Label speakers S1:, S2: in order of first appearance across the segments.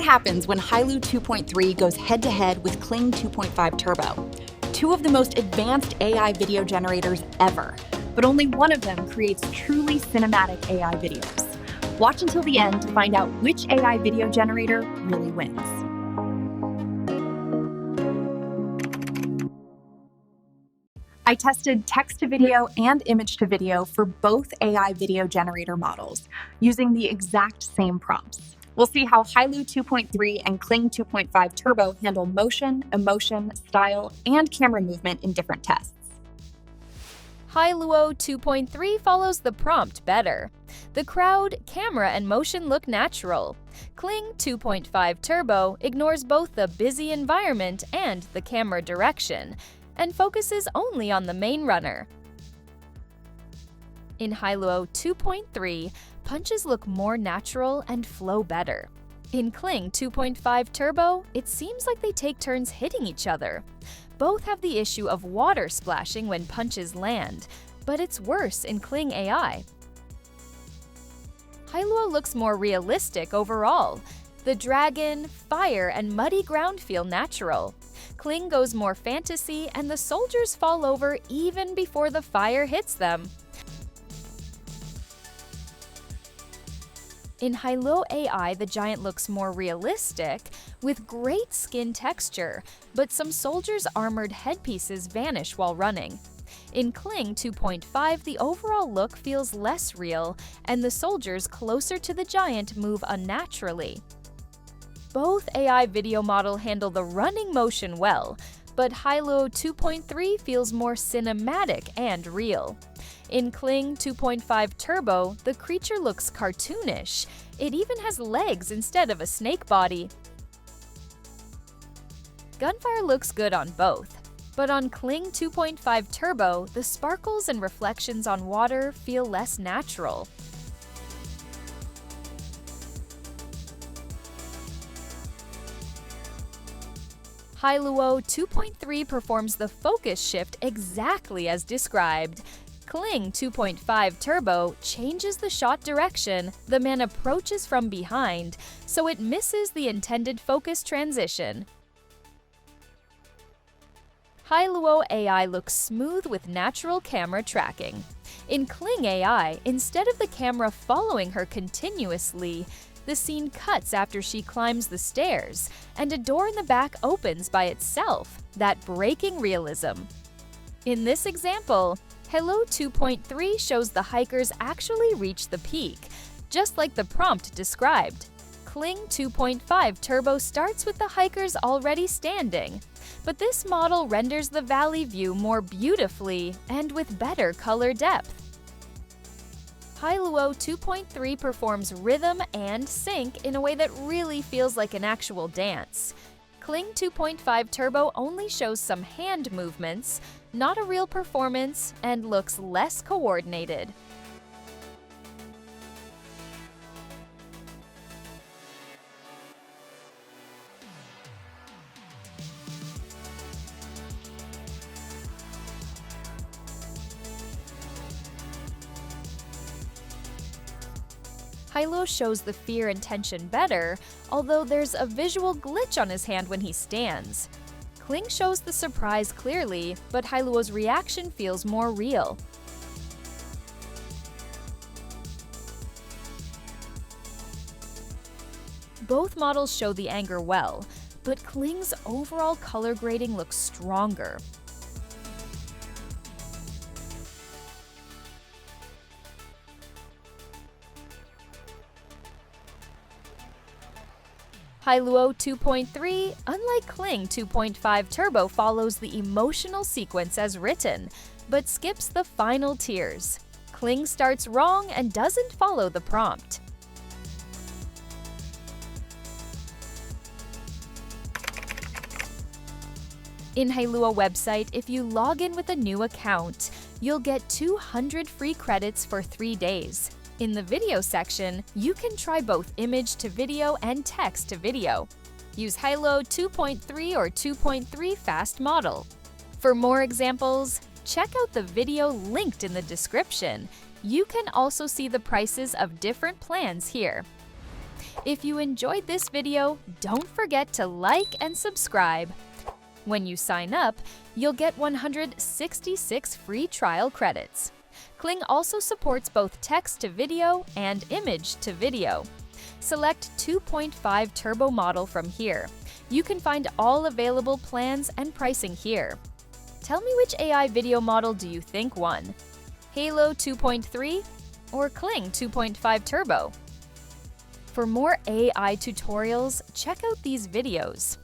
S1: happens when Hailuo 2.3 goes head-to-head with Kling 2.5 Turbo, two of the most advanced AI video generators ever, but only one of them creates truly cinematic AI videos. Watch until the end to find out which AI video generator really wins. I tested text-to-video and image-to-video for both AI video generator models using the exact same prompts. We'll see how Hailuo 2.3 and Kling 2.5 Turbo handle motion, emotion, style, and camera movement in different tests.
S2: Hailuo 2.3 follows the prompt better. The crowd, camera, and motion look natural. Kling 2.5 Turbo ignores both the busy environment and the camera direction, and focuses only on the main runner. In Hailuo 2.3, punches look more natural and flow better. In Kling 2.5 Turbo, it seems like they take turns hitting each other. Both have the issue of water splashing when punches land, but it's worse in Kling AI. Hailuo looks more realistic overall. The dragon, fire, and muddy ground feel natural. Kling goes more fantasy, and the soldiers fall over even before the fire hits them. In Hailuo AI, the giant looks more realistic, with great skin texture, but some soldiers' armored headpieces vanish while running. In Kling 2.5, the overall look feels less real, and the soldiers closer to the giant move unnaturally. Both AI video model handle the running motion well, but Hailuo 2.3 feels more cinematic and real. In Kling 2.5 Turbo, the creature looks cartoonish. It even has legs instead of a snake body. Gunfire looks good on both, but on Kling 2.5 Turbo, the sparkles and reflections on water feel less natural. Hailuo 2.3 performs the focus shift exactly as described. Kling 2.5 Turbo changes the shot direction the man approaches from behind, so it misses the intended focus transition. Hailuo AI looks smooth with natural camera tracking. In Kling AI, instead of the camera following her continuously, the scene cuts after she climbs the stairs, and a door in the back opens by itself, that breaking realism. In this example, Hailuo 2.3 shows the hikers actually reach the peak, just like the prompt described. Kling 2.5 Turbo starts with the hikers already standing, but this model renders the valley view more beautifully and with better color depth. Hailuo 2.3 performs rhythm and sync in a way that really feels like an actual dance. Kling 2.5 Turbo only shows some hand movements, not a real performance, and looks less coordinated. Hailuo shows the fear and tension better, although there's a visual glitch on his hand when he stands. Kling shows the surprise clearly, but Hailuo's reaction feels more real. Both models show the anger well, but Kling's overall color grading looks stronger. Hailuo 2.3, unlike Kling 2.5 Turbo, follows the emotional sequence as written, but skips the final tears. Kling starts wrong and doesn't follow the prompt. In Hailuo website, if you log in with a new account, you'll get 200 free credits for 3 days. In the video section, you can try both image to video and text to video. Use Hailuo 2.3 or 2.3 fast model. For more examples, check out the video linked in the description. You can also see the prices of different plans here. If you enjoyed this video, don't forget to like and subscribe. When you sign up, you'll get 166 free trial credits. Kling also supports both text-to-video and image-to-video. Select 2.5 Turbo model from here. You can find all available plans and pricing here. Tell me which AI video model do you think won? Hailuo 2.3 or Kling 2.5 Turbo? For more AI tutorials, check out these videos.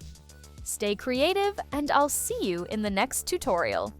S2: Stay creative, and I'll see you in the next tutorial.